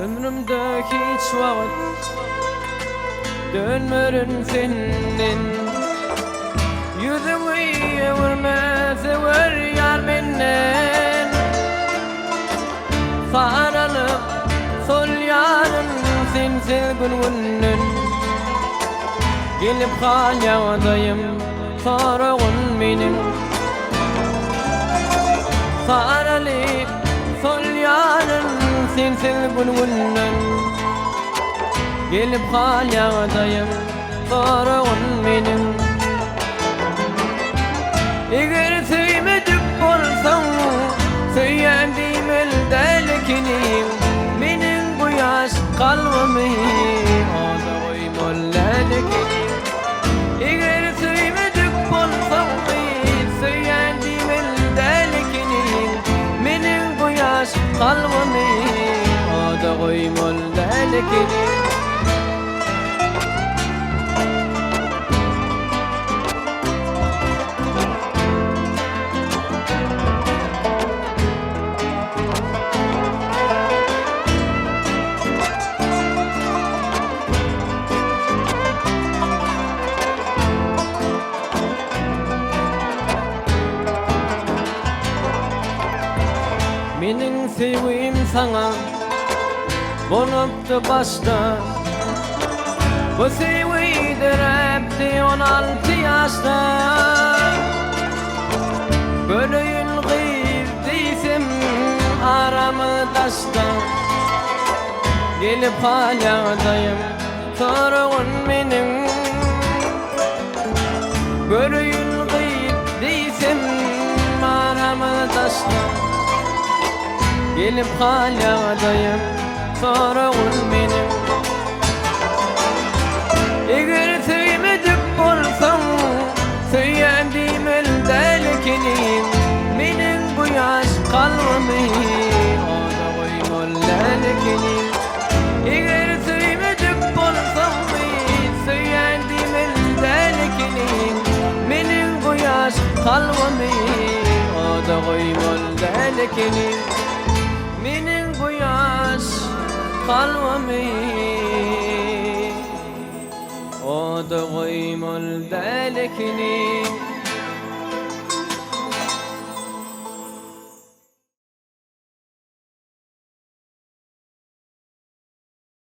Ömrümde hiç vakit dönmürün senin. Yüzümü evirme sever yar menden. Sarılıp sol yarın sensiz günün. Gelip kalyadayım sarığın benim. Sarılıp sol yarın sensiz günün. Gelip kalyadayım sarığın benim. Eğer sevmedik olsam söylendiğim eldelikini, benim bu yaş kalbimi ona koymalıdikini. Eğer sevmedik olsam söylendiğim eldelikini, benim bu yaş kalbimi ona koymalıdikini. Menin sevgim sana bonuptu başta. Bu sevgi derepti 16 yaşta. Gönül girdiysem aramı taşta. Gelip halyadayım sarığın benim. Gönül girdiysem aramı taşta. Gelip halyadayım sarığın benim. Eğer sevmedik olsam söylendiğim eldelikini, benim bu yaş kalbimi ona koymalıdikini. Eğer sevmedik olsam söylendiğim eldelikini, benim bu yaş kalbimi ona koymalıdikini. Menin bu yaş kalbimi o da koymalıdikini.